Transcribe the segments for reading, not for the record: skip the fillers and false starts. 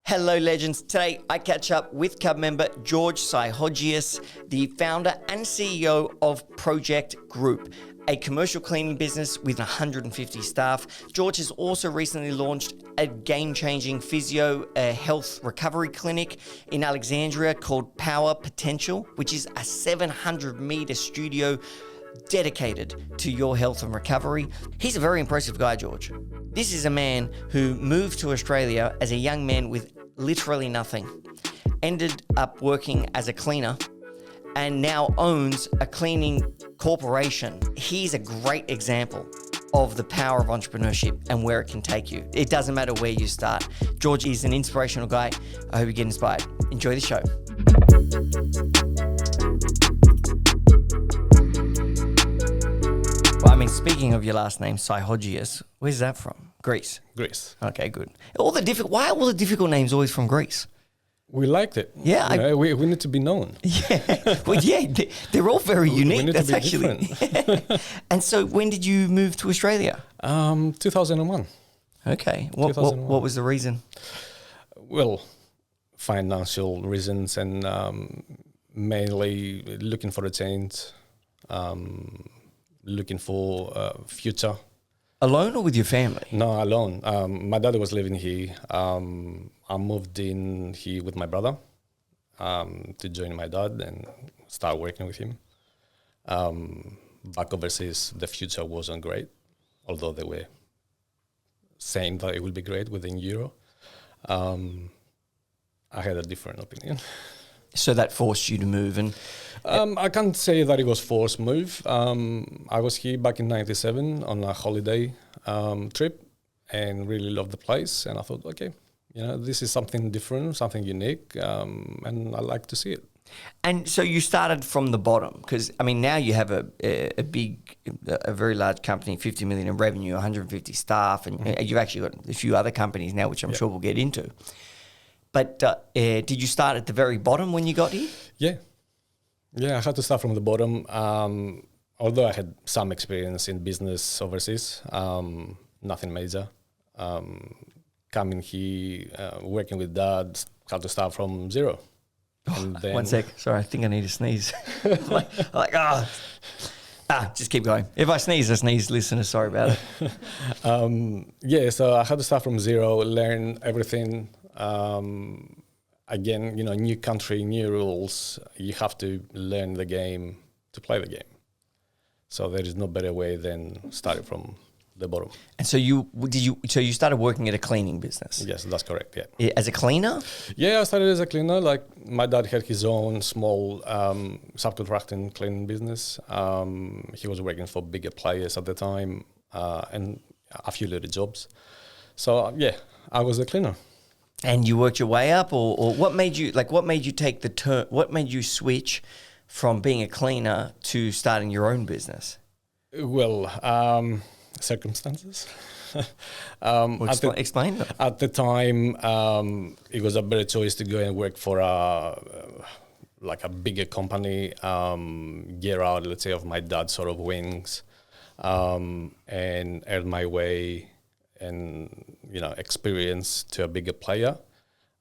Hello, legends. Today, I catch up with Cub member George Psyhogios, the founder and CEO of ProGekt Group, a commercial cleaning business with 150 staff. George has also recently launched a game-changing physio health recovery clinic in Alexandria called Power Potential, which is a 700-meter studio dedicated to your health and recovery. He's a very impressive guy, George. This is a man who moved to Australia as a young man with literally nothing, ended up working as a cleaner, and now owns a cleaning corporation. He's a great example of the power of entrepreneurship and where it can take you. It doesn't matter where you start. George is an inspirational guy. I hope you get inspired. Enjoy the show. Well, I mean, speaking of your last name, Psyhogios, where's that from? Greece. Greece. Okay, good. Why are all the difficult names always from Greece? We liked it. Yeah, we need to be known. Yeah, well, yeah, they're all very unique. We need That's to be actually. different. And so, when did you move to Australia? 2001. Okay, 2001. what was the reason? Well, financial reasons and mainly looking for a change, looking for a future. Alone or with your family? No, alone. My dad was living here. I moved in here with my brother to join my dad and start working with him. Back overseas, the future wasn't great, although they were saying that it will be great within Euro. I had a different opinion. So that forced you to move, and I can't say that it was forced move. I was here back in '97 on a holiday trip and really loved the place. And I thought, okay, this is something different, something unique, and I like to see it. And so you started from the bottom, because I mean now you have a very large company, 50 million in revenue, 150 staff, and you've actually got a few other companies now, which I'm sure we'll get into. But did you start at the very bottom when you got here? Yeah, I had to start from the bottom. Although I had some experience in business overseas, nothing major. Coming here, working with dad, had to start from zero. And then 1 sec. Sorry, I think I need to sneeze. Just keep going. If I sneeze, listeners, sorry about it. So I had to start from zero, learn everything. Again, new country, new rules. You have to learn the game to play the game. So there is no better way than starting from the bottom. And so you started working at a cleaning business? Yes, that's correct. Yeah. As a cleaner? Yeah, I started as a cleaner. Like my dad had his own small subcontracting cleaning business. He was working for bigger players at the time and a few little jobs. So I was a cleaner. And you worked your way up, or what made you take the turn? What made you switch from being a cleaner to starting your own business? Well, circumstances. Explain that. At the time, it was a better choice to go and work for a bigger company, get out, let's say, of my dad's sort of wings, and earn my way and experience to a bigger player.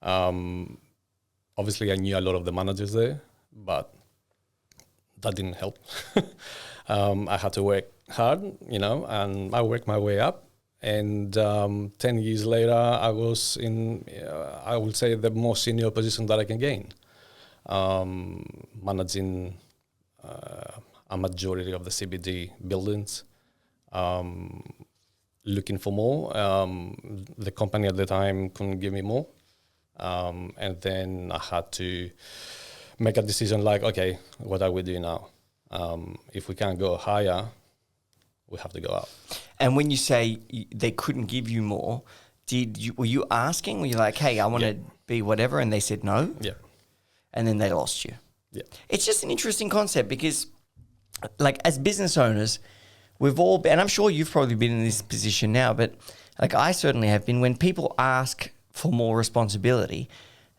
Obviously, I knew a lot of the managers there, but that didn't help. I had to work hard, and I worked my way up. And 10 years later, I was in, I would say, the most senior position that I can gain, managing a majority of the CBD buildings. Looking for more. The company at the time couldn't give me more. And then I had to make a decision like, okay, what are we doing now? If we can't go higher, we have to go up. And when you say they couldn't give you more, were you asking? Were you like, hey, I want to be whatever? And they said no? Yeah. And then they lost you. Yeah. It's just an interesting concept because, like, as business owners, we've all been, and I'm sure you've probably been in this position now, but like I certainly have been, when people ask for more responsibility,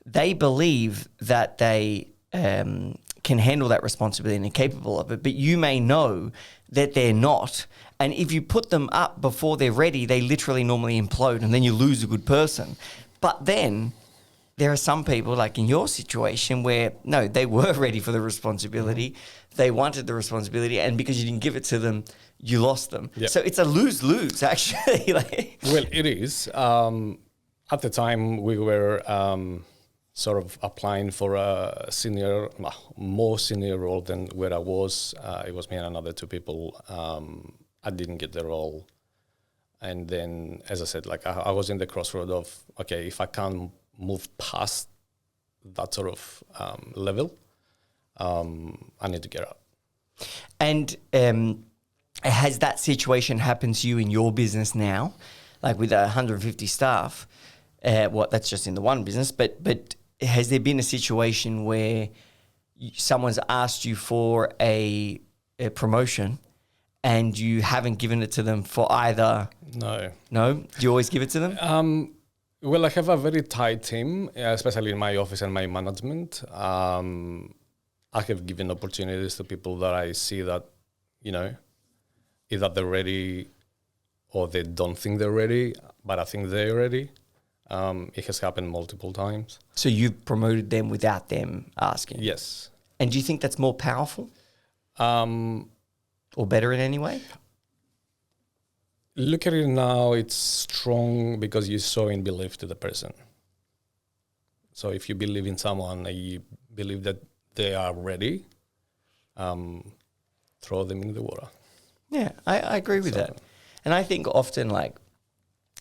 they believe that they can handle that responsibility and are capable of it, but you may know that they're not. And if you put them up before they're ready, they literally normally implode and then you lose a good person. But then there are some people, like in your situation, where no, they were ready for the responsibility. They wanted the responsibility, and because you didn't give it to them, you lost them. Yeah. So it's a lose-lose, actually. Like, Well, it is. At the time, we were sort of applying for a more senior role than where I was. It was me and another two people. I didn't get the role. And then, as I said, like I was in the crossroad of, okay, if I can't move past that sort of level, I need to get out. and has that situation happened to you in your business now? Like with 150 staff, that's just in the one business, but has there been a situation where someone's asked you for a promotion and you haven't given it to them for either? No. No? Do you always give it to them? Well, I have a very tight team, especially in my office and my management. I have given opportunities to people that I see that, either they're ready or they don't think they're ready, but I think they're ready. It has happened multiple times. So you've promoted them without them asking? Yes. And do you think that's more powerful or better in any way? Look at it now, it's strong because you show in belief to the person. So if you believe in someone and you believe that they are ready, throw them in the water. Yeah, I agree with that. And I think often, like,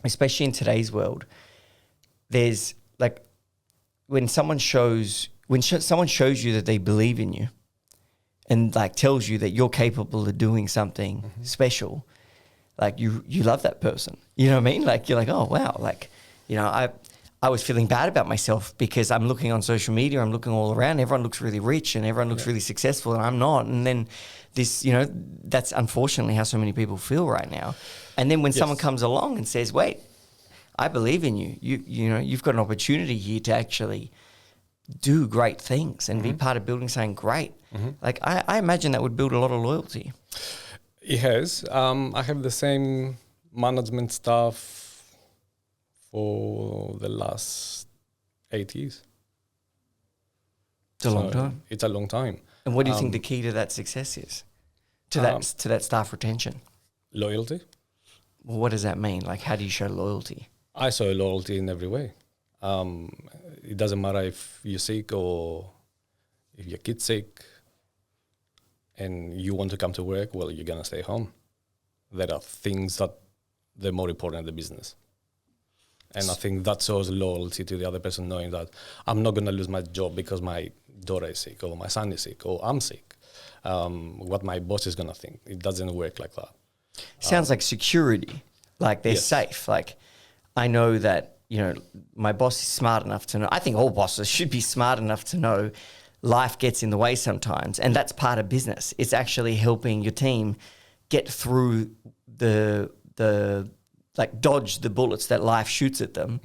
especially in today's world, there's like when someone shows you that they believe in you and like tells you that you're capable of doing something special, like you love that person. You know what I mean? Like you're like, oh wow, like, I was feeling bad about myself because I'm looking on social media, I'm looking all around, everyone looks really rich and everyone looks really successful and I'm not. And then this, that's unfortunately how so many people feel right now. And then when someone comes along and says, wait, I believe in you. You've got an opportunity here to actually do great things and be part of building something great. Like I imagine that would build a lot of loyalty. It has. I have the same management staff for the last 8 years. It's a long time. It's a long time. And what do you think the key to that success is? To that staff retention? Loyalty. Well, what does that mean? Like, how do you show loyalty? I show loyalty in every way. It doesn't matter if you're sick or if your kid's sick and you want to come to work, well, you're going to stay home. There are things that they're more important than the business. And I think that shows loyalty to the other person, knowing that I'm not going to lose my job because my daughter is sick or my son is sick or I'm sick. What my boss is going to think. It doesn't work like that. Sounds like security, like they're safe. Like I know that, my boss is smart enough to know. I think all bosses should be smart enough to know life gets in the way sometimes. And that's part of business. It's actually helping your team get through dodge the bullets that life shoots at them.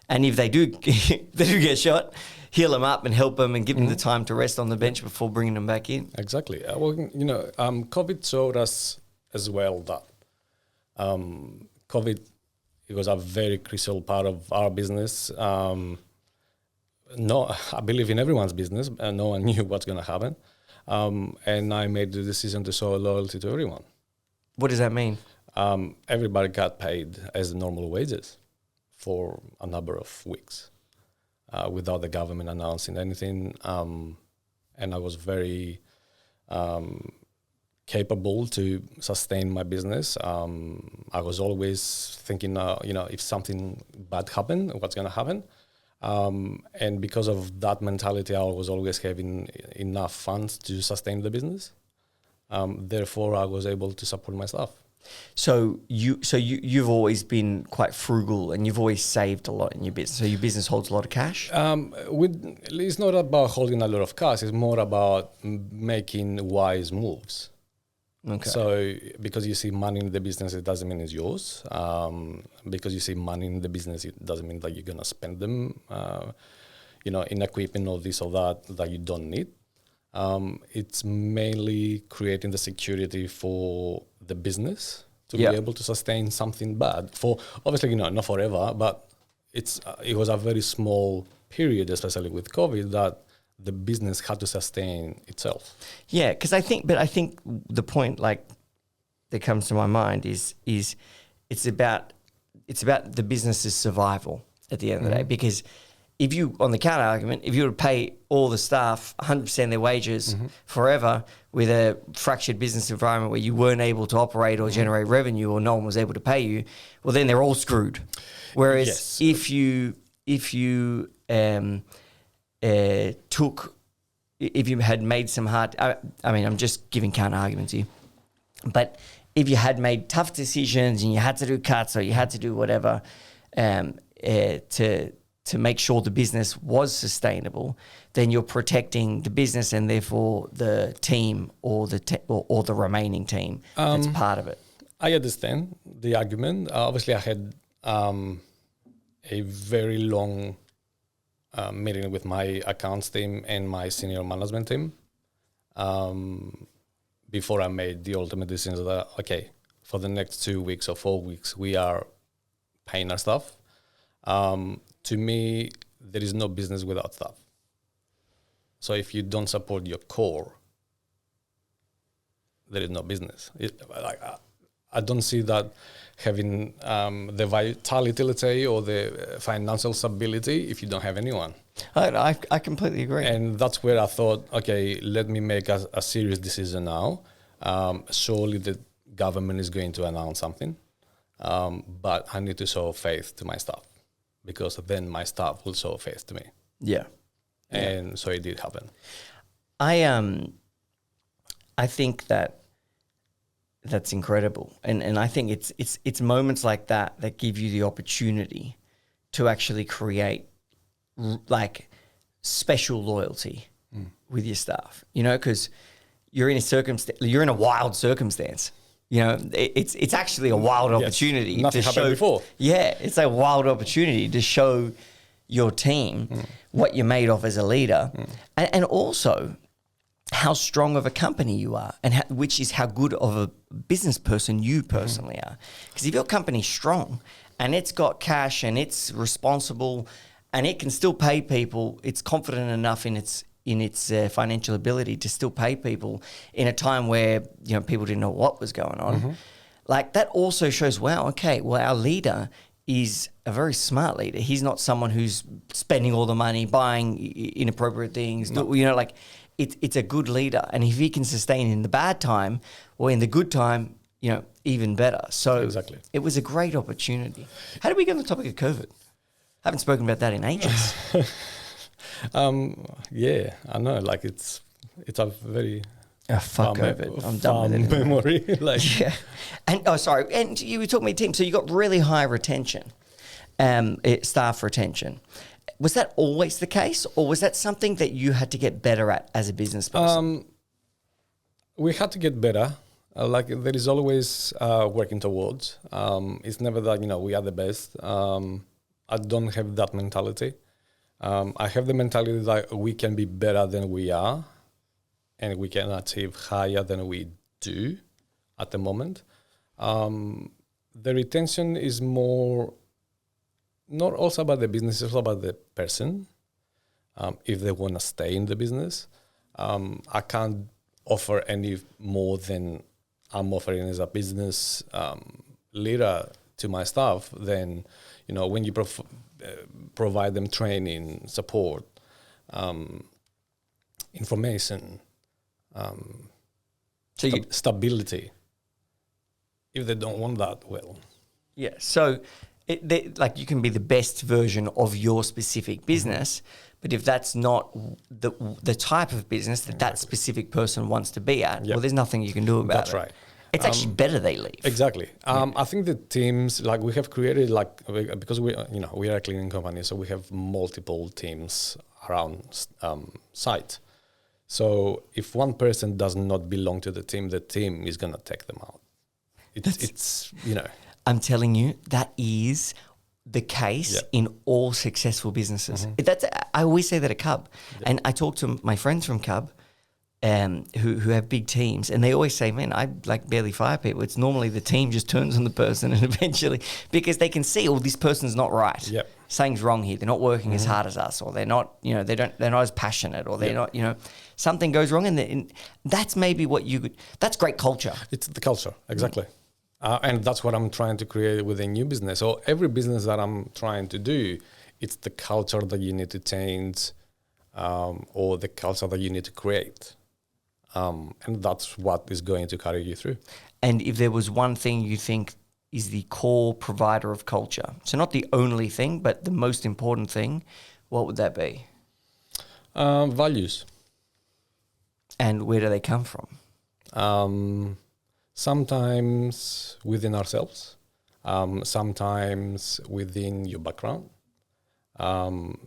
And if they do get shot, heal them up and help them and give them the time to rest on the bench before bringing them back in. Exactly. COVID showed us as well that COVID, it was a very crucial part of our business. I believe in everyone's business, and no one knew what's going to happen. And I made the decision to show loyalty to everyone. What does that mean? Everybody got paid as normal wages for a number of weeks without the government announcing anything. And I was very capable to sustain my business. I was always thinking, if something bad happened, what's going to happen? And because of that mentality, I was always having enough funds to sustain the business. Therefore, I was able to support myself. So you've always been quite frugal and you've always saved a lot in your business. So your business holds a lot of cash? It's not about holding a lot of cash. It's more about making wise moves. Okay. So because you see money in the business, it doesn't mean it's yours. Because you see money in the business, it doesn't mean that you're going to spend them, in equipment or this or that you don't need. It's mainly creating the security for the business to be able to sustain something bad. For obviously, not forever, but it was a very small period, especially with COVID, that the business had to sustain itself. Yeah, because I think the point like that comes to my mind is it's about the business's survival at the end of the day. Because if you, on the counter argument, if you were to pay all the staff 100% their wages forever with a fractured business environment where you weren't able to operate or generate revenue, or no one was able to pay you, well, then they're all screwed. Whereas if you had made some hard, I mean, I'm just giving counter arguments here, but if you had made tough decisions and you had to do cuts or you had to do whatever to make sure the business was sustainable, then you're protecting the business and therefore the team or the remaining team that's part of it. I understand the argument. Obviously, I had a very long meeting with my accounts team and my senior management team before I made the ultimate decision that, okay, for the next 2 weeks or 4 weeks, we are paying our staff. To me, there is no business without staff. So if you don't support your core, there is no business. I don't see that having the vitality, let's say, or the financial stability if you don't have anyone. I completely agree. And that's where I thought, okay, let me make a serious decision now. Surely the government is going to announce something, but I need to show faith to my staff, because then my staff will show faith to me. Yeah. And so it did happen. I think that's incredible. And I think it's moments like that give you the opportunity to actually create like special loyalty with your staff, you know, because you're in a wild circumstance. You know, it's actually a wild opportunity. Nothing happened before. Yeah, it's a wild opportunity to show your team what you're made of as a leader, and also how strong of a company you are, and which is how good of a business person you personally are. Because if your company's strong and it's got cash and it's responsible and it can still pay people, it's confident enough in its financial ability to still pay people in a time where, you know, people didn't know what was going on. Like that also shows, wow, okay, well, our leader is a very smart leader. He's not someone who's spending all the money buying inappropriate things. No. You know, like it's a good leader. And if he can sustain in the bad time or in the good time, you know, even better. So exactly. It was a great opportunity. How did we get on the topic of COVID? I haven't spoken about that in ages. Yeah, I know. Like it's a very fuck COVID. I'm done with it. Memory. Yeah. And sorry. And you were talking about team. So you got really high retention, staff retention. Was that always the case, or was that something that you had to get better at as a business person? We had to get better. Like there is always working towards. It's never that, you know, we are the best. I don't have that mentality. I have the mentality that we can be better than we are, and we can achieve higher than we do at the moment. The retention is more not also about the business, it's also about the person. If they want to stay in the business, I can't offer any more than I'm offering as a business leader to my staff. Then, you know, when you provide them training, support, information, stability. If they don't want that, well, yeah. So, like you can be the best version of your specific business, but if that's not the type of business that specific person wants to be at, well, there's nothing you can do about it. That's right. It's actually better they leave. Exactly. I think the teams, like we have created, like because we are a cleaning company, so we have multiple teams around site. So if one person does not belong to the team is gonna take them out. It's you know. I'm telling you, that is the case in all successful businesses. I always say that at Cub, and I talk to my friends from Cub. Who have big teams, and they always say, man, I like barely fire people. It's normally the team just turns on the person, and eventually, because they can see, this person's not right. something's wrong here. They're not working as hard as us, or they're not, they're not as passionate, or they're not, something goes wrong. And that's maybe that's great culture. It's the culture, exactly. And that's what I'm trying to create with a new business. So every business that I'm trying to do, it's the culture that you need to change, or the culture that you need to create. And that's what is going to carry you through. And if there was one thing you think is the core provider of culture, so not the only thing, but the most important thing, what would that be? Values. And where do they come from? Sometimes within ourselves, sometimes within your background,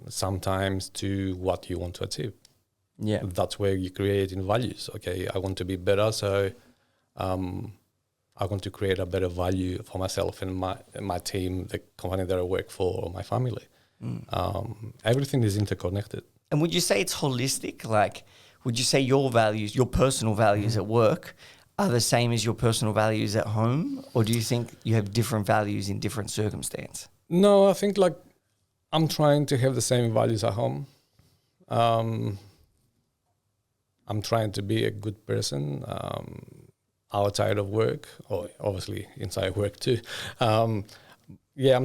sometimes to what you want to achieve. Yeah, that's where you create in values. Okay, I want to be better, so I want to create a better value for myself and my team, the company that I work for, or my family. Everything is interconnected. And would you say it's holistic? Like, would you say your values, your personal values at work, are the same as your personal values at home? Or do you think you have different values in different circumstances? No, I think like I'm trying to have the same values at home. I'm trying to be a good person outside of work, or obviously inside work too. I'm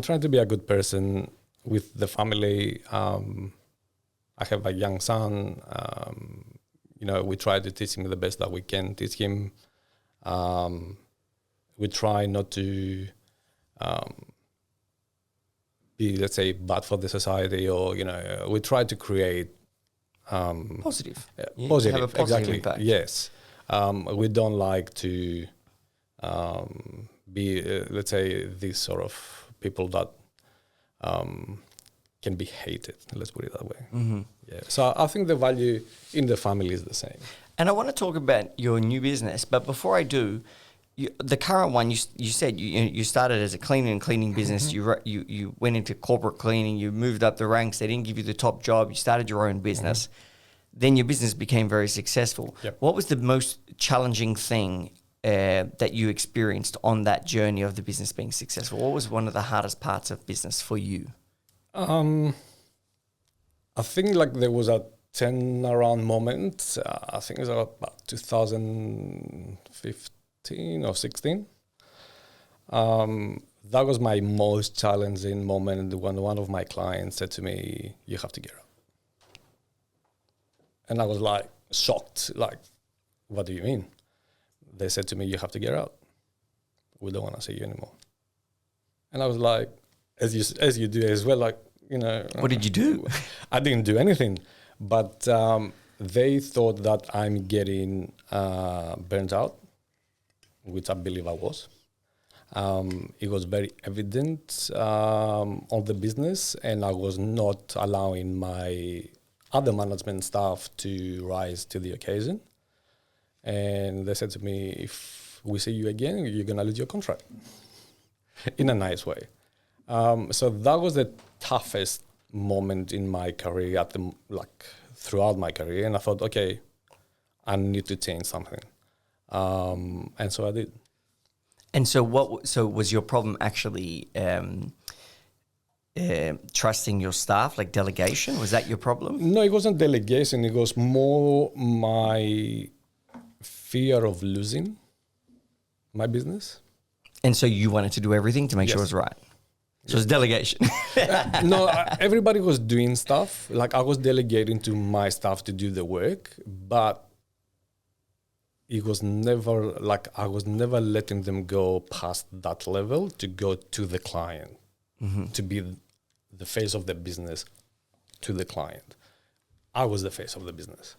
trying to be a good person with the family. I have a young son. We try to teach him the best that we can teach him. We try not to be, let's say, bad for the society, or we try to create Positive. Positive, have a positive exactly. impact. Yes. We don't like to be, let's say, these sort of people that can be hated. Let's put it that way. Mm-hmm. Yeah. So I think the value in the family is the same. And I want to talk about your new business, but before I do, the current one, you said you started as a cleaning business. You went into corporate cleaning. You moved up the ranks. They didn't give you the top job. You started your own business. Then your business became very successful. Yep. What was the most challenging thing that you experienced on that journey of the business being successful? What was one of the hardest parts of business for you? I think like there was a turnaround moment. I think it was about 2015 or 16. That was my most challenging moment when one of my clients said to me, "You have to get out." And I was like shocked, like, "What do you mean?" They said to me, "You have to get out. We don't want to see you anymore." And I was like, as you do as well, like, What did you do? I didn't do anything, but they thought that I'm getting burnt out, which I believe I was. It was very evident on the business, and I was not allowing my other management staff to rise to the occasion. And they said to me, "If we see you again, you're going to lose your contract," in a nice way. So that was the toughest moment in my career, throughout my career. And I thought, okay, I need to change something. And so I did. And so was your problem actually trusting your staff, like delegation? Was that your problem? No, it wasn't delegation. It was more my fear of losing my business. And so you wanted to do everything to make sure it was right. So it's delegation. No, everybody was doing stuff. Like I was delegating to my staff to do the work, but it was never like I was never letting them go past that level to go to the client, to be the face of the business to the client. I was the face of the business.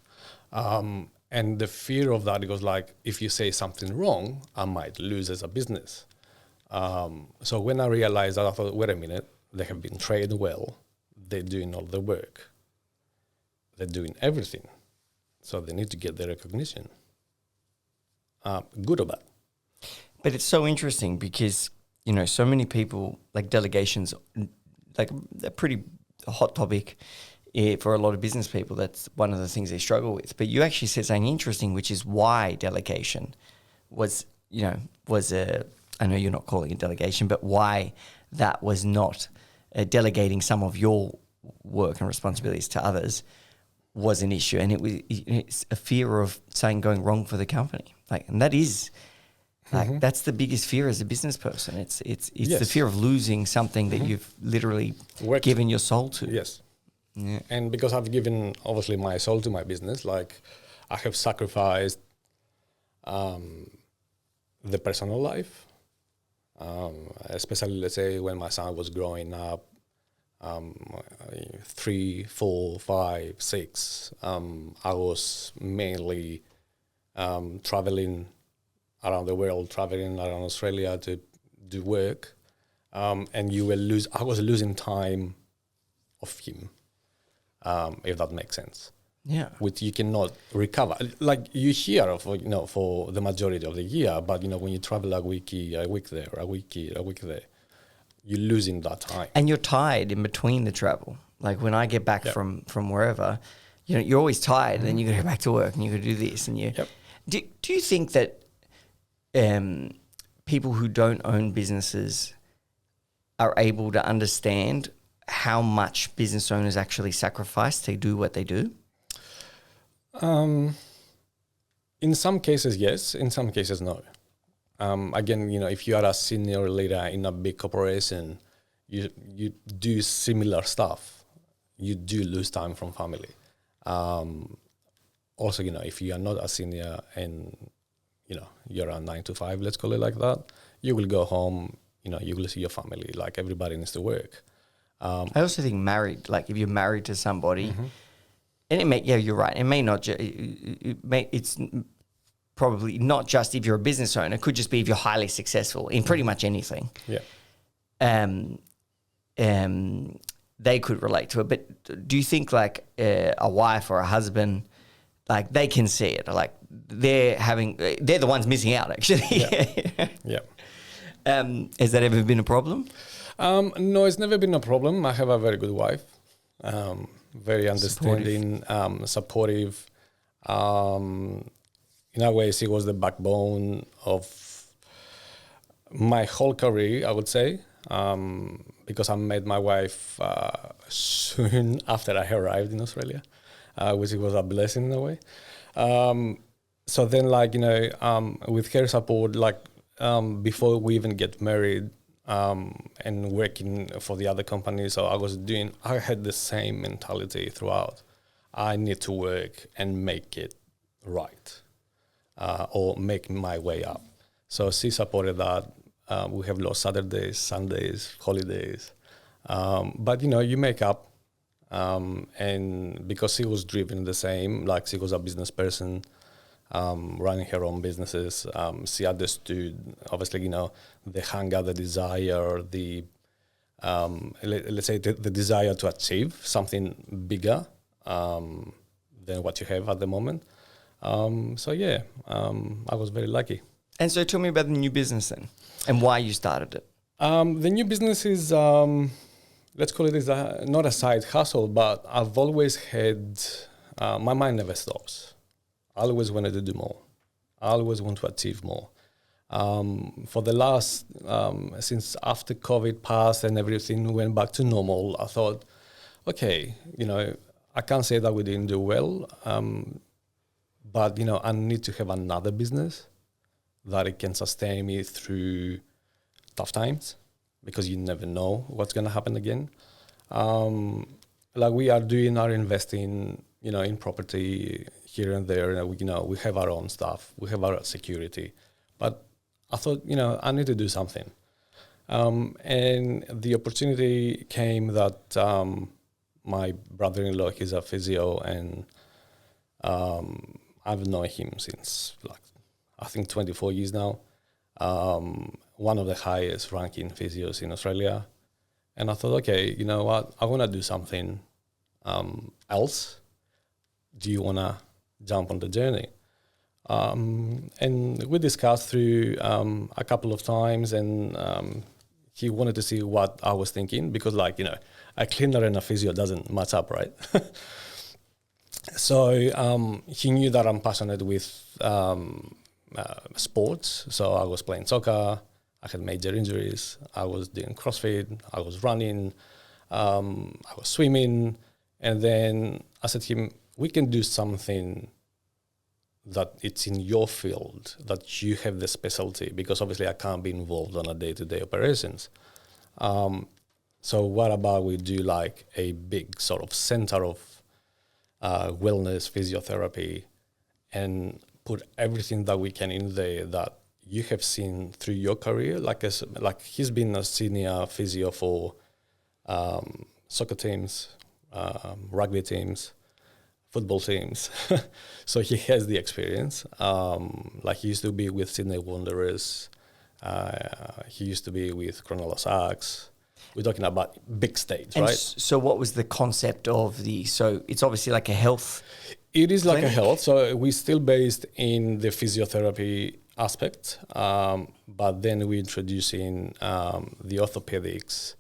And the fear of that, it was like, if you say something wrong, I might lose as a business. So when I realized that, I thought, wait a minute, they have been trained well. They're doing all the work. They're doing everything. So they need to get the recognition. Good or bad. But it's so interesting because, so many people, like delegations, like a pretty hot topic for a lot of business people. That's one of the things they struggle with. But you actually said something interesting, which is why delegation was I know you're not calling it delegation, but why that was not delegating some of your work and responsibilities to others was an issue, and it's a fear of something going wrong for the company. And that is that's the biggest fear as a business person. It's the fear of losing something that you've literally given your soul to. Yes. Yeah. And because I've given obviously my soul to my business, like I have sacrificed the personal life, especially let's say when my son was growing up, 3, 4, 5, 6. I was mainly traveling around the world, traveling around Australia to do work, and I was losing time of him, if that makes sense. Yeah. Which you cannot recover. Like you hear of, for the majority of the year, but when you travel a week here, a week there, a week here, a week there, you're losing that time. And you're tired in between the travel. Like when I get back from wherever, you're always tired, and then you got to go back to work, and you got to do this, and you. Yep. Do you think that people who don't own businesses are able to understand how much business owners actually sacrifice to do what they do? In some cases, yes. In some cases, no. Again, if you are a senior leader in a big corporation, you do similar stuff. You do lose time from family. Also, if you are not a senior and you're a 9 to 5, let's call it like that, you will go home. You will see your family. Like everybody needs to work. I also think married. Like if you're married to somebody. And you're right. It may not. It's probably not just if you're a business owner. It could just be if you're highly successful in pretty much anything. Yeah. They could relate to it. But do you think like a wife or a husband, like they can see it? Like they're the ones missing out actually. Yeah. Has that ever been a problem? No, it's never been a problem. I have a very good wife. Very understanding, supportive. In a way, she was the backbone of my whole career, I would say, because I met my wife soon after I arrived in Australia, which was a blessing in a way. So then, with her support, before we even get married, and working for the other companies, so I had the same mentality throughout. I need to work and make it right, or make my way up. So she supported that. We have lost Saturdays, Sundays, holidays, but you make up. And because she was driven the same, like she was a business person, running her own businesses, she understood, obviously, the hunger, the desire, let's say the desire to achieve something bigger than what you have at the moment. I was very lucky. And so tell me about the new business then and why you started it. The new business is, let's call it not a side hustle, but I've always had, my mind never stops. I always wanted to do more. I always want to achieve more. For the last, since after COVID passed and everything went back to normal, I thought, okay, I can't say that we didn't do well, but, I need to have another business that it can sustain me through tough times, because you never know what's going to happen again. We are doing our investing, in property here and there. We have our own stuff. We have our security. But I thought, I need to do something. And the opportunity came that my brother-in-law, he's a physio, and I've known him since, I think 24 years now. One of the highest ranking physios in Australia. And I thought, okay, you know what? I want to do something else. Do you want to jump on the journey? And we discussed through a couple of times, and he wanted to see what I was thinking, because a cleaner and a physio doesn't match up, right? So he knew that I'm passionate with sports. So I was playing soccer. I had major injuries. I was doing CrossFit. I was running. I was swimming, and then I said to him, we can do something that it's in your field, that you have the specialty, because obviously I can't be involved on a day-to-day operations. So what about we do like a big sort of center of wellness, physiotherapy, and put everything that we can in there that you have seen through your career. Like he's been a senior physio for soccer teams, rugby teams, football teams. So he has the experience. Like he used to be with Sydney Wanderers. He used to be with Cronulla Sharks. We're talking about big stage, right? So what was the concept of so it's obviously like a health It is like clinic? a health. So we're still based in the physiotherapy aspect, but then we introduce in the orthopedics,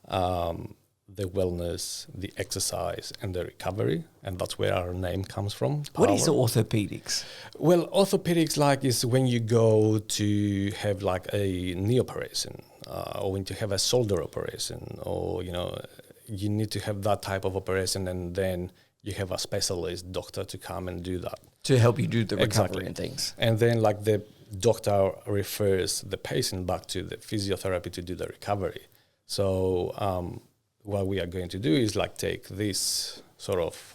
the wellness, the exercise, and the recovery, and that's where our name comes from. What is orthopedics? Well, orthopedics is when you go to have like a knee operation, or when you have a shoulder operation, or you need to have that type of operation, and then you have a specialist doctor to come and do that. To help you do the recovery Exactly. and things. And then the doctor refers the patient back to the physiotherapy to do the recovery. So what we are going to do is take this sort of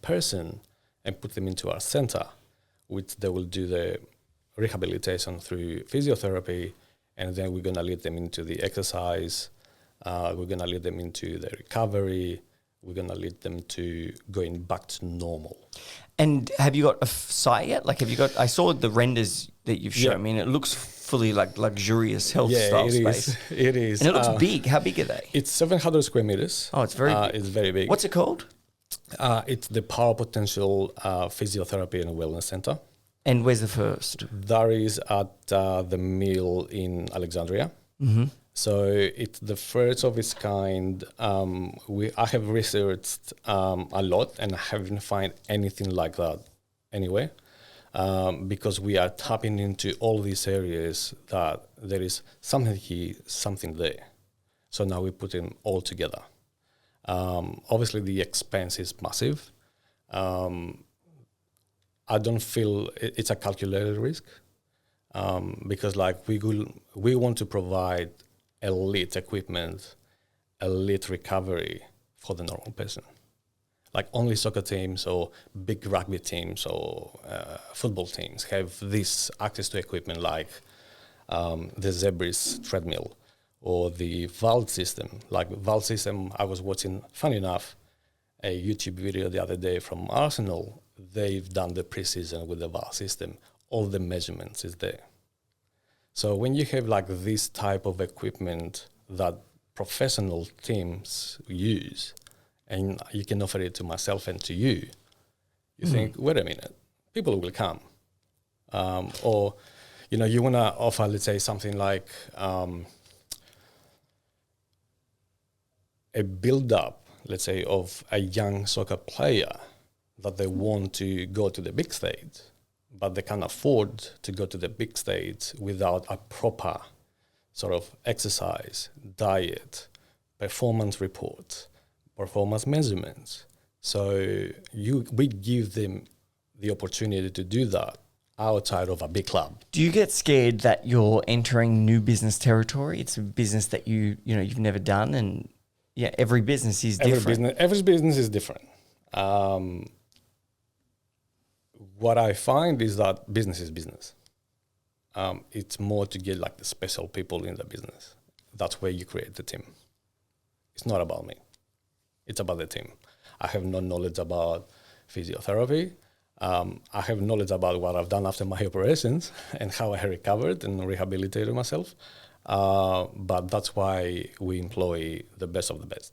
person and put them into our center, which they will do the rehabilitation through physiotherapy, and then we're going to lead them into the exercise. We're going to lead them into the recovery. We're going to lead them to going back to normal. And have you got a site yet? Have you got? I saw the renders that you've shown. Yeah. I mean, it looks fully luxurious health style space. It is. And it looks big. How big are they? It's 700 square meters. Oh, it's very big. It's very big. What's it called? It's the Power Potential Physiotherapy and Wellness Center. And where's the first? That is at the Mill in Alexandria. Mm-hmm. So it's the first of its kind. I have researched a lot, and I haven't found anything like that anywhere, because we are tapping into all these areas that there is something here, something there. So now we put them all together. Obviously, the expense is massive. I don't feel it's a calculated risk, because we want to provide elite equipment, elite recovery for the normal person. Only soccer teams or big rugby teams or football teams have this access to equipment, the Zebris treadmill or the valve system. Valve system, I was watching, funny enough, a YouTube video the other day from Arsenal. They've done the pre-season with the valve system. All the measurements is there. So when you have this type of equipment that professional teams use, and you can offer it to myself and to you, you think, wait a minute, people will come. Or, you want to offer, let's say, something like a build-up, let's say, of a young soccer player that they want to go to the big stage, but they can't afford to go to the big stage without a proper sort of exercise, diet, performance reports, performance measurements. So we give them the opportunity to do that outside of a big club. Do you get scared that you're entering new business territory? It's a business that you've never done, and every business is different. Every business is different. What I find is that business is business. It's more to get the special people in the business. That's where you create the team. It's not about me. It's about the team. I have no knowledge about physiotherapy. I have knowledge about what I've done after my operations and how I recovered and rehabilitated myself. But that's why we employ the best of the best.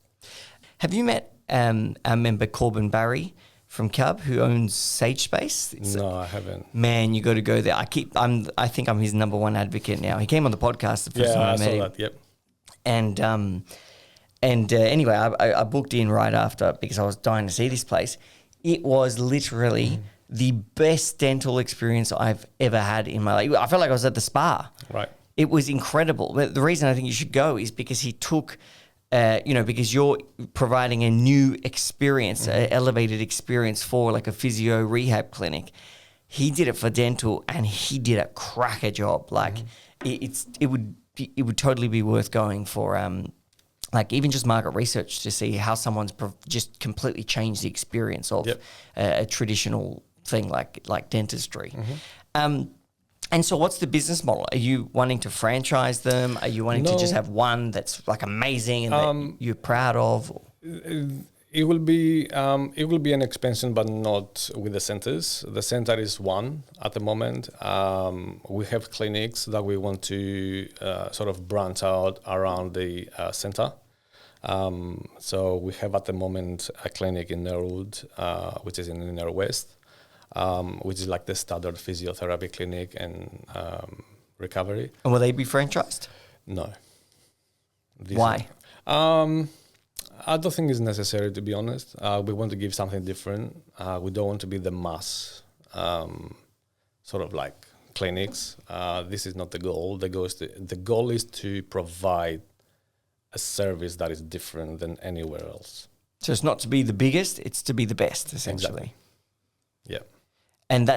Have you met our member Corbin Barry from Cub, who owns Sage Space? No, I haven't. Man, you got to go there. I think I'm his number one advocate now. He came on the podcast the first time I met him. Yeah, I saw that. Yep. And anyway, I booked in right after because I was dying to see this place. It was literally the best dental experience I've ever had in my life. I felt like I was at the spa. Right. It was incredible. But the reason I think you should go is because he took because you're providing a new experience, an elevated experience for like a physio rehab clinic. He did it for dental, and he did a cracker job. Like it would totally be worth going for like even just market research to see how someone's just completely changed the experience of a traditional thing like dentistry. And so what's the business model? Are you wanting to franchise them? Are you wanting to just have one that's like amazing and that you're proud of? It will be an expansion, but not with the centers. The center is one at the moment. We have clinics that we want to sort of branch out around the center. So we have at the moment a clinic in Norwood, which is in the Northwest, which is like the standard physiotherapy clinic and recovery. And will they be franchised? No. Why? I don't think it's necessary, to be honest. We want to give something different. We don't want to be the mass sort of like clinics. This is not the goal. The goal is to provide a service that is different than anywhere else. So it's not to be the biggest; it's to be the best, essentially. Exactly. Yeah. And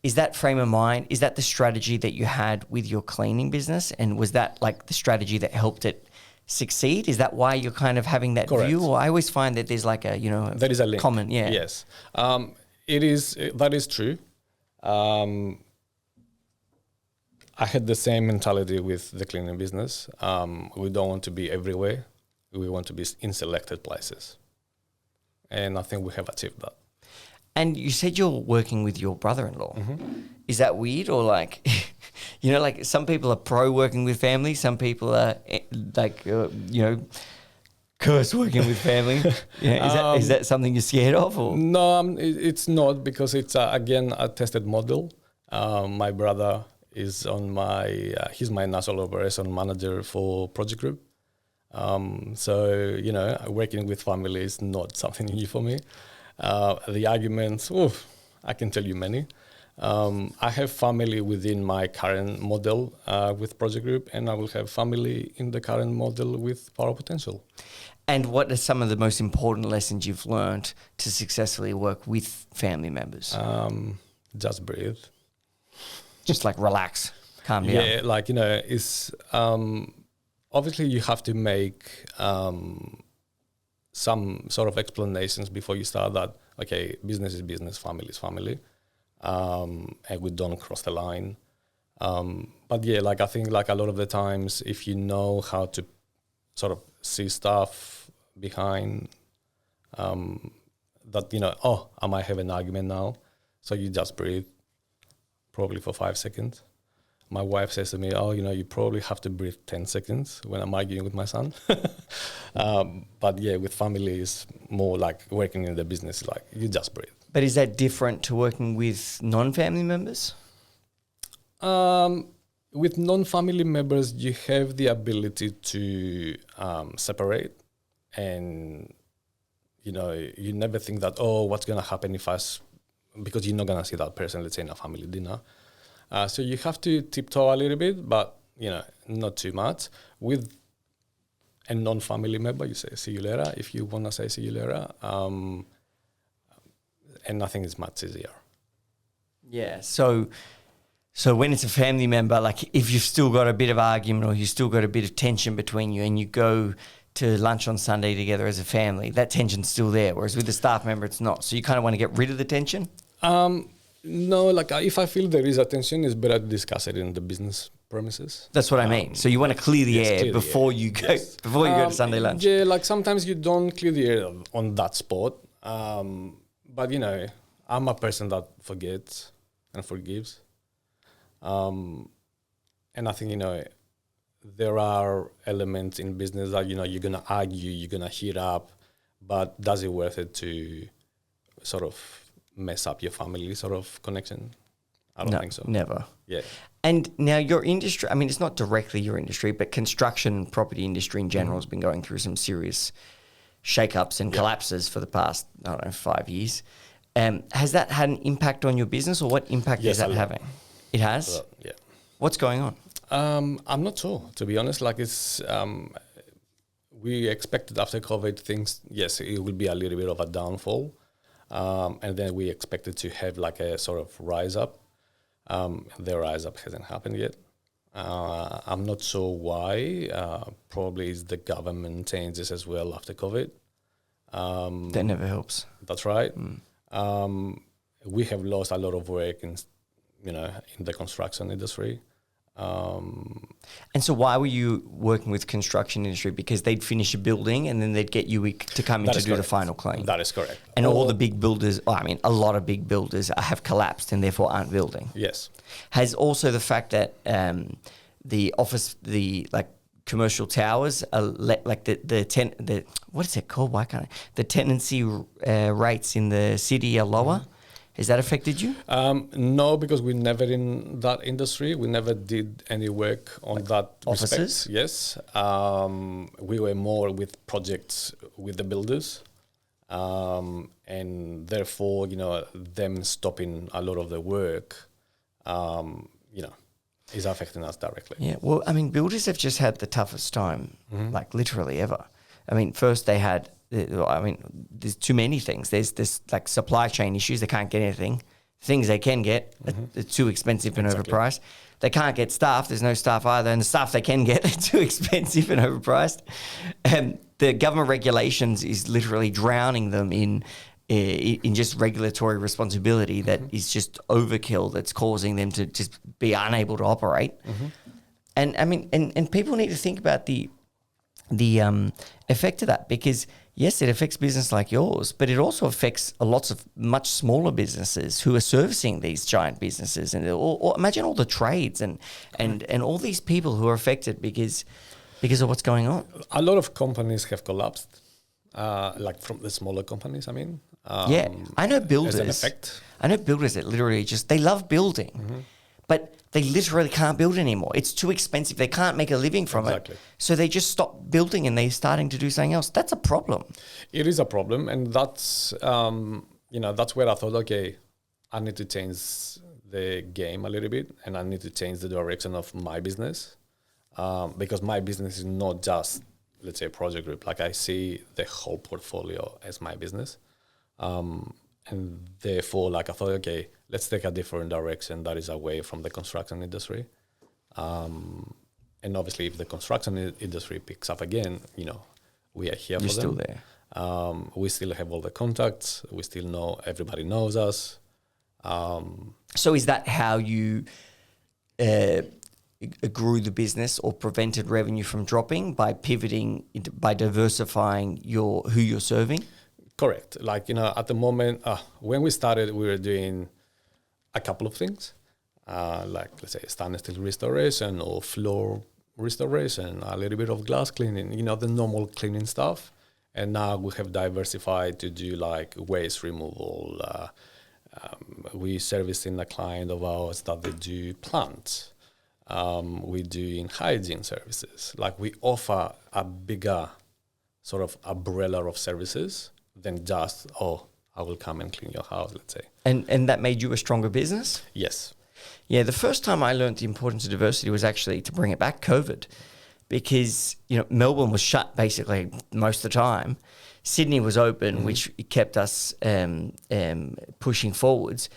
is that frame of mind? Is that the strategy that you had with your cleaning business? And was that like the strategy that helped it succeed? Is that why you're kind of having that Correct. view? Or I always find that there's like there is a link. Common, yeah. Yes. That is true. I had the same mentality with the cleaning business. We don't want to be everywhere. We want to be in selected places. And I think we have achieved that. And you said you're working with your brother-in-law. Is that weird, or like, like some people are pro working with family, some people are like, curse working with family. Is that something you're scared of? Or? No, it's not, because it's again a tested model. My brother is he's my national operation manager for ProGekt Group. So working with family is not something new for me. The arguments, I can tell you many. I have family within my current model with ProGekt Group, and I will have family in the current model with Power Potential. And what are some of the most important lessons you've learned to successfully work with family members? Just breathe. Just like relax, calm down. Yeah, it's obviously you have to make some sort of explanations before you start that, okay, business is business, family is family. And we don't cross the line. But yeah, I think a lot of the times, if you know how to sort of see stuff behind that, I might have an argument now. So you just breathe, probably for 5 seconds. My wife says to me, you probably have to breathe 10 seconds when I'm arguing with my son. But yeah, with family, it's more like working in the business, like you just breathe. But is that different to working with non-family members? With non-family members, you have the ability to separate, and you never think that, what's going to happen because you're not going to see that person, let's say, in a family dinner. So you have to tiptoe a little bit, but not too much. With a non-family member, you say see you later. If you want to say see you later, and I think it's much easier. Yeah. So when it's a family member, like if you've still got a bit of argument or you've still got a bit of tension between you, and you go to lunch on Sunday together as a family, that tension's still there. Whereas with a staff member, it's not. So you kind of want to get rid of the tension? No, if I feel there is a tension, it's better to discuss it in the business premises. That's what I mean. So you want to clear the air before you go before you go to Sunday lunch. Yeah, sometimes you don't clear the air on that spot. But I'm a person that forgets and forgives. And I think there are elements in business that you're gonna argue, you're gonna heat up, but does it worth it to sort of mess up your family sort of connection? I don't think so. Never. Yeah. And now your industry, I mean, it's not directly your industry, but construction and property industry in general has been going through some serious shake-ups and collapses for the past, 5 years. Has that had an impact on your business, or what impact is that having? It has? Yeah. What's going on? I'm not sure, to be honest. It's we expected after COVID things, yes, it will be a little bit of a downfall. And then we expected to have like a sort of rise up. The rise up hasn't happened yet. I'm not sure why. Probably it's the government changes as well after COVID. That never helps. That's right. We have lost a lot of work in the construction industry. And so why were you working with construction industry? Because they'd finish a building and then they'd get you to come in to do the final clean. That is correct. And all the big builders, a lot of big builders have collapsed and therefore aren't building. Yes. Has also the fact that commercial towers are what is it called? Why can't the tenancy rates in the city are lower? Has that affected you? No, because we're never in that industry. We never did any work on that offices? Respect. Yes. We were more with projects with the builders. And therefore, them stopping a lot of the work, is affecting us directly. Yeah. Well, builders have just had the toughest time, like literally ever. First they had, there's too many things. There's this like supply chain issues. They can't get anything. Things they can get, are too expensive and overpriced. They can't get staff. There's no staff either. And the staff they can get are too expensive and overpriced. And the government regulations is literally drowning them in just regulatory responsibility that is just overkill that's causing them to just be unable to operate. And and people need to think about the effect of that, because yes, it affects business like yours, but it also affects lots of much smaller businesses who are servicing these giant businesses, and or imagine all the trades and all these people who are affected because of what's going on. A lot of companies have collapsed, like from the smaller companies. I know builders. As an effect. I know builders that literally they love building, but they literally can't build anymore. It's too expensive. They can't make a living from it. So they just stop building and they're starting to do something else. That's a problem. It is a problem. And that's, that's where I thought, okay, I need to change the game a little bit and I need to change the direction of my business. Because my business is not just, let's say, a project group. Like I see the whole portfolio as my business. And therefore, I thought, okay, let's take a different direction that is away from the construction industry. And obviously, if the construction industry picks up again, we are here for them. You're still there. We still have all the contacts. We still know, everybody knows us. So is that how you grew the business or prevented revenue from dropping, by pivoting, by diversifying who you're serving? Correct. At the moment, when we started, we were doing a couple of things, let's say stainless steel restoration or floor restoration, a little bit of glass cleaning, the normal cleaning stuff. And now we have diversified to do waste removal. We servicing a client of ours that they do plants. We do in hygiene services. We offer a bigger sort of umbrella of services than just, I will come and clean your house, let's say. And that made you a stronger business? Yes. Yeah, the first time I learned the importance of diversity was actually, to bring it back, COVID. Because, Melbourne was shut basically most of the time. Sydney was open, which kept us pushing forwards.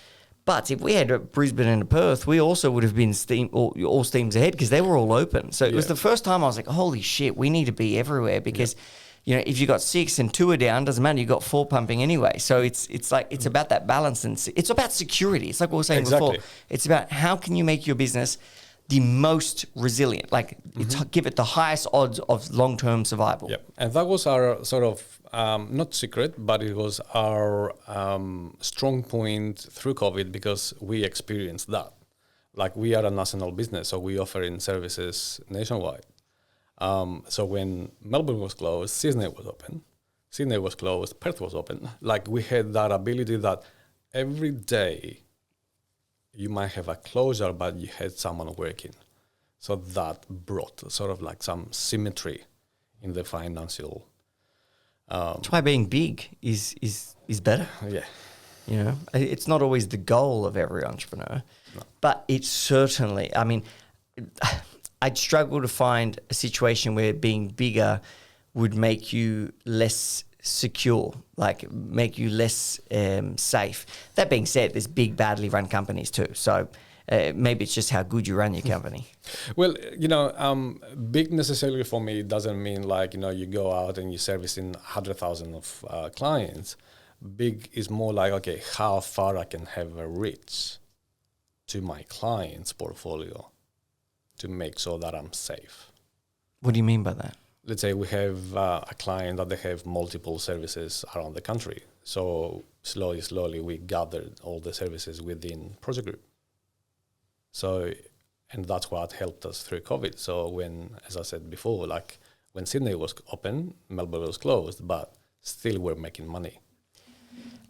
But if we had Brisbane and Perth, we also would have been all steams ahead because they were all open. So it was the first time I was like, holy shit, we need to be everywhere because... if you got 6 and 2 are down, doesn't matter. You got 4 pumping anyway. So it's about that balance, and it's about security. It's like we were saying before. It's about how can you make your business the most resilient, give it the highest odds of long-term survival. Yep. And that was our sort of not secret, but it was our strong point through COVID, because we experienced that. We are a national business, so we offer in services nationwide. So when Melbourne was closed, Sydney was open. Sydney was closed, Perth was open. We had that ability that every day you might have a closure, but you had someone working. So that brought sort of some symmetry in the financial. That's why being big is better. Yeah. It's not always the goal of every entrepreneur, but it's certainly, I'd struggle to find a situation where being bigger would make you less secure, like make you less safe. That being said, there's big, badly run companies too. So maybe it's just how good you run your company. Well, big necessarily for me doesn't mean like, you go out and you service in 100,000 of clients. Big is more like, okay, how far I can have a reach to my client's portfolio to make sure that I'm safe. What do you mean by that? Let's say we have a client that they have multiple services around the country. So slowly we gathered all the services within ProGekt Group. So, and that's what helped us through COVID. So when, as I said before, like when Sydney was open, Melbourne was closed, but still we're making money.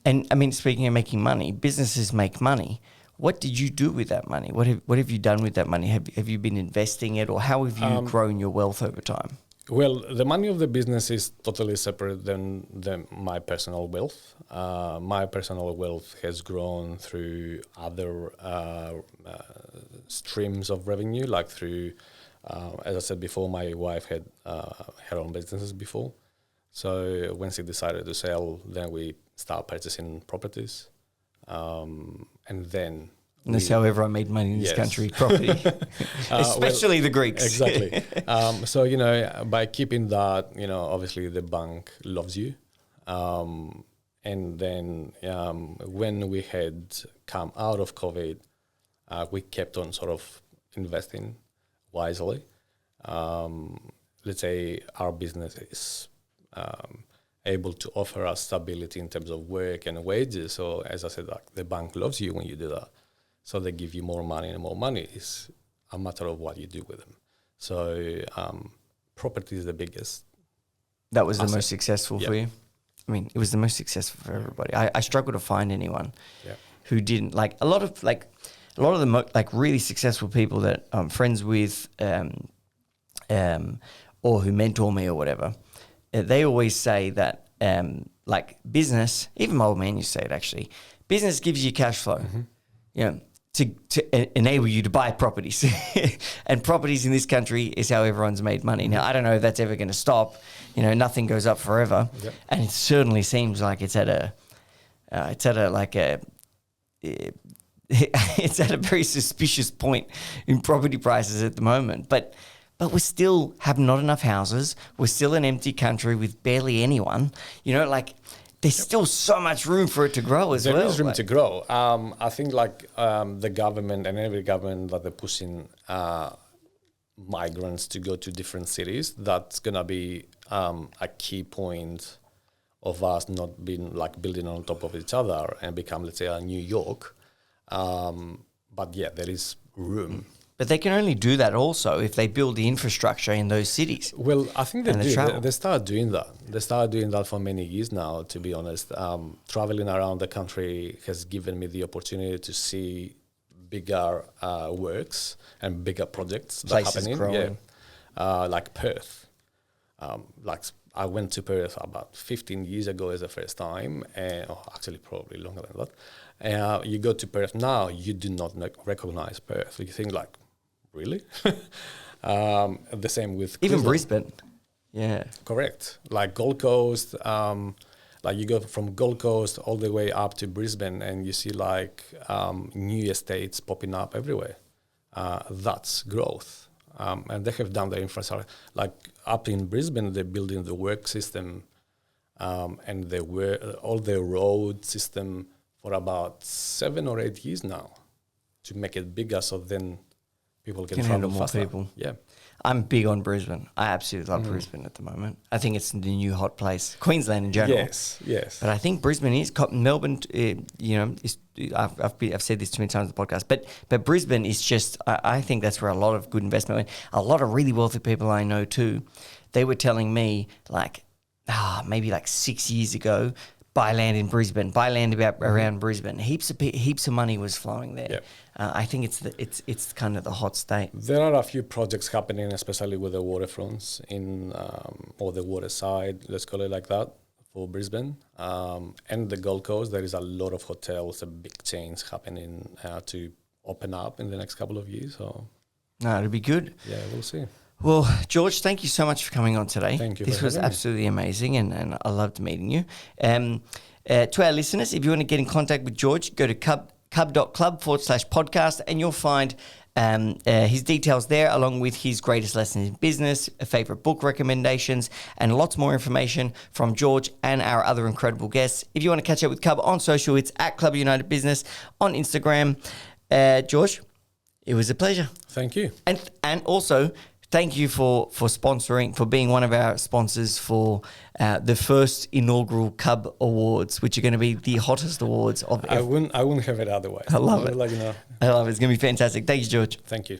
And I mean, speaking of making money, businesses make money. What did you do with that money? What have you done with that money? Have you been investing it, or how have you grown your wealth over time? Well, the money of the business is totally separate than my personal wealth. My personal wealth has grown through other streams of revenue, like through, as I said before, my wife had her own businesses before. So when she decided to sell, then we start purchasing properties. And then... And that's how everyone made money in this country, property. Especially the Greeks. Exactly. So, by keeping that, obviously the bank loves you. And then when we had come out of COVID, we kept on sort of investing wisely. Let's say our business is able to offer us stability in terms of work and wages. So as I said, like, the bank loves you when you do that. So they give you more money, and more money is a matter of what you do with them. So property is the biggest. That was the most successful for you? I mean, it was the most successful for everybody. I struggle to find anyone who didn't. Like a lot of the really successful people that I'm friends with, or who mentor me or whatever, they always say that like business. Even my old man used to say it actually. Business gives you cash flow. Mm-hmm. To enable you to buy properties. And properties in this country is how everyone's made money. Now, I don't know if that's ever going to stop. Nothing goes up forever. Yep. And it certainly seems like it's at a very suspicious point in property prices at the moment. But we still have not enough houses. We're still an empty country with barely anyone. There's still so much room for it to grow as well. There is room to grow. I think the government and every government that they're pushing migrants to go to different cities, that's going to be a key point of us not being like building on top of each other and become, let's say, a New York. But yeah, there is room. But they can only do that also if they build the infrastructure in those cities. Well, I think they do. They start doing that. They started doing that for many years now, to be honest. Traveling around the country has given me the opportunity to see bigger works and bigger projects that are happening. Growing. Yeah. Like Perth. I went to Perth about 15 years ago as the first time, actually probably longer than that. You go to Perth now, you do not recognize Perth. You think like, really? The same with even Queensland. Brisbane. Yeah. Correct. Like Gold Coast, like you go from Gold Coast all the way up to Brisbane and you see like new estates popping up everywhere. That's growth. And they have done the infrastructure. Like up in Brisbane, they're building the work system and all the road system for about 7 or 8 years now to make it bigger so then people can travel more faster. People. Yeah. I'm big on Brisbane. I absolutely love Brisbane at the moment. I think it's the new hot place. Queensland in general. Yes. But I think Brisbane is Melbourne. I've said this too many times on the podcast. But Brisbane is just. I think that's where a lot of good investment went. A lot of really wealthy people I know too. They were telling me maybe 6 years ago, buy land in Brisbane, buy land around Brisbane. Heaps of money was flowing there. Yep. I think it's kind of the hot state. There are a few projects happening, especially with the waterfronts or the water side, let's call it like that, for Brisbane. And the Gold Coast, there is a lot of hotels, a big chains happening to open up in the next couple of years. So, no, it'll be good. Yeah, we'll see. Well, George, thank you so much for coming on today. Thank you. This for was having me. absolutely amazing, and I loved meeting you. To our listeners, if you want to get in contact with George, go to cub.club/podcast, and you'll find his details there, along with his greatest lessons in business, favorite book recommendations, and lots more information from George and our other incredible guests. If you want to catch up with Cub on social, it's at Club United Business on Instagram. George, it was a pleasure. Thank you. And also, thank you for sponsoring, for being one of our sponsors for the first inaugural Cub Awards, which are going to be the hottest awards of I wouldn't have it otherwise. I love it. Like, you know. I love it. It's going to be fantastic. Thank you, George. Thank you.